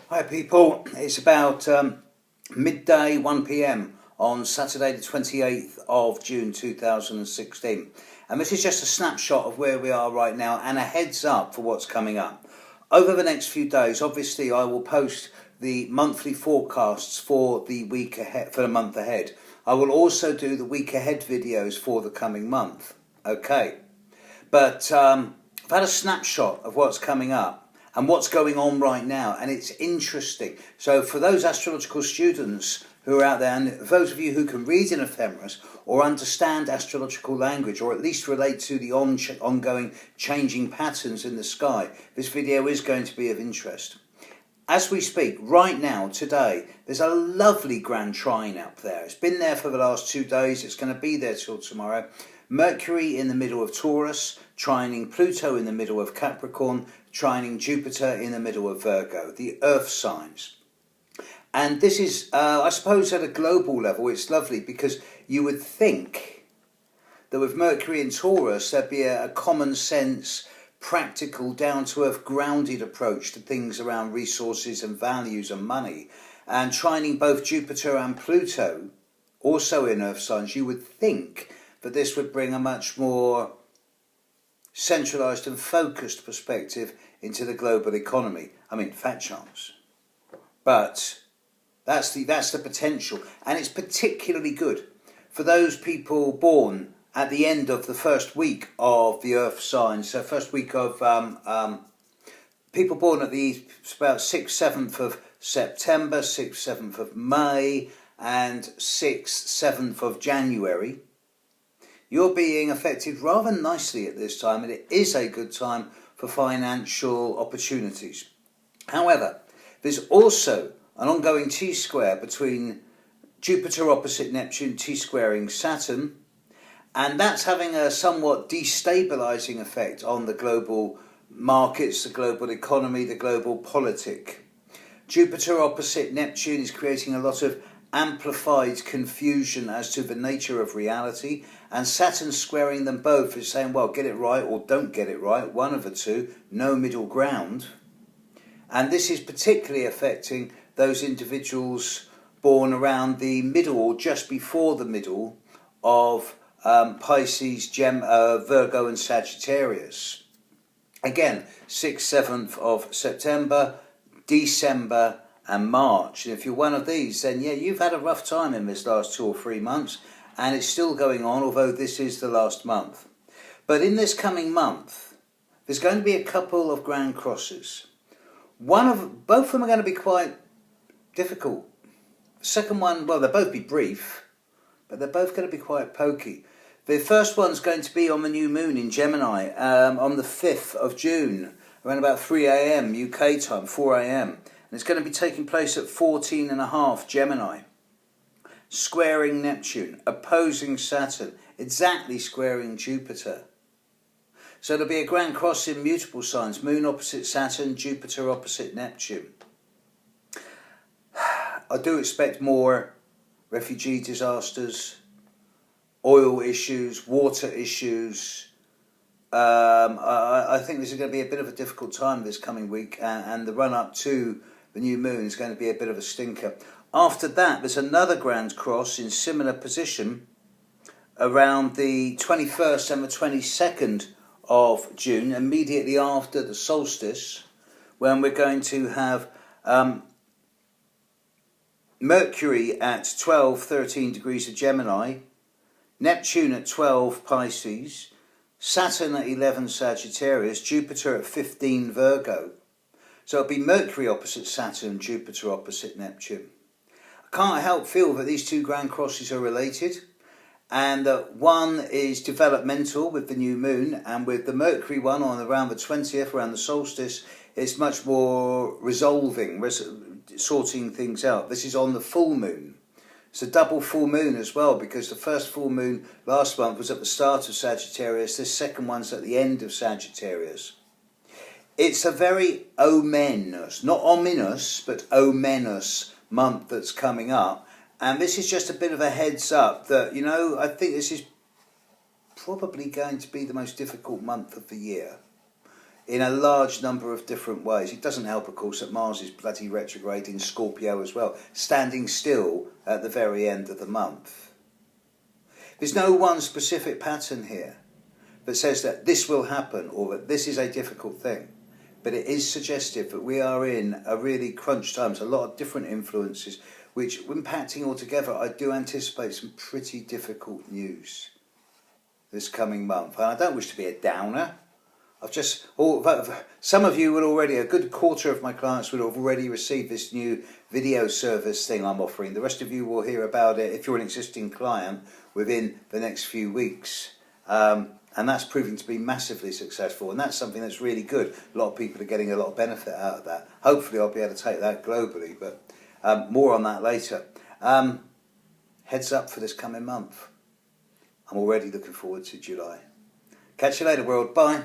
Hi people, it's about midday 1 p.m. on Saturday the 28th of June 2016, and this is just a snapshot of where we are right now and a heads up for what's coming up. Over the next few days, obviously I will post the monthly forecasts for the week ahead, for the month ahead. I will also do the week ahead videos for the coming month. Okay, but I've had a snapshot of what's coming up and what's going on right now, and it's interesting. So for those astrological students who are out there, and those of you who can read in ephemeris or understand astrological language, or at least relate to the ongoing changing patterns in the sky, this video is going to be of interest. As we speak, right now, today, there's a lovely grand trine up there. It's been there for the last 2 days. It's going to be there till tomorrow. Mercury in the middle of Taurus, trining Pluto in the middle of Capricorn, trining Jupiter in the middle of Virgo, the earth signs. And this is, I suppose, at a global level, it's lovely because you would think that with Mercury in Taurus, there'd be a common sense, practical, down-to-earth, grounded approach to things around resources and values and money. And trining both Jupiter and Pluto, also in earth signs, you would think that this would bring a much more centralised and focused perspective into the global economy. I mean, fat chance. But that's the potential, and it's particularly good for those people born at the end of the first week of the earth signs. So first week of people born at the about 6th, 7th of September, 6th, 7th of May, and 6th, 7th of January. You're being affected rather nicely at this time, and it is a good time for financial opportunities. However, there's also an ongoing T-square between Jupiter opposite Neptune, T-squaring Saturn, and that's having a somewhat destabilising effect on the global markets, the global economy, the global politic. Jupiter opposite Neptune is creating a lot of amplified confusion as to the nature of reality, and Saturn squaring them both is saying, well, get it right or don't get it right, one of the two, no middle ground. And this is particularly affecting those individuals born around the middle or just before the middle of Pisces, Virgo and Sagittarius. Again, 6th, 7th of September, December and March. And if you're one of these, then yeah, you've had a rough time in this last 2 or 3 months, and it's still going on, although this is the last month. But in this coming month, there's going to be a couple of grand crosses. Both of them are going to be quite difficult. The second one, well, they'll both be brief, but they're both going to be quite pokey. The first one's going to be on the new moon in Gemini on the 5th of June, around about 3 a.m. UK time, 4 a.m. And it's going to be taking place at 14.5 Gemini, squaring Neptune, opposing Saturn, exactly squaring Jupiter. So there'll be a grand cross in mutable signs, moon opposite Saturn, Jupiter opposite Neptune. I do expect more refugee disasters, oil issues, water issues. I think this is going to be a bit of a difficult time this coming week, and the run-up to the new moon is going to be a bit of a stinker. After that, there's another grand cross in similar position around the 21st and the 22nd of June, immediately after the solstice, when we're going to have Mercury at 13 degrees of Gemini, Neptune at 12 Pisces, Saturn at 11 Sagittarius, Jupiter at 15 Virgo. So it'll be Mercury opposite Saturn, Jupiter opposite Neptune. I can't help feel that these two grand crosses are related, and that one is developmental with the new moon, and with the Mercury one on around the 20th, around the solstice, it's much more resolving, sorting things out. This is on the full moon. It's a double full moon as well, because the first full moon last month was at the start of Sagittarius, this second one's at the end of Sagittarius. It's a very ominous, not ominous, but ominous month that's coming up. And this is just a bit of a heads up that, I think this is probably going to be the most difficult month of the year. in a large number of different ways. It doesn't help, of course, that Mars is bloody retrograde in Scorpio as well, standing still at the very end of the month. There's no one specific pattern here that says that this will happen or that this is a difficult thing. But it is suggestive that we are in a really crunch times, a lot of different influences, which, impacting all together, I do anticipate some pretty difficult news this coming month. And I don't wish to be a downer. Some of you will already, a good quarter of my clients will have already received this new video service thing I'm offering. The rest of you will hear about it, if you're an existing client, within the next few weeks. And that's proving to be massively successful, and that's something that's really good. A lot of people are getting a lot of benefit out of that. Hopefully I'll be able to take that globally, but more on that later. Heads up for this coming month. I'm already looking forward to July. Catch you later, world. Bye.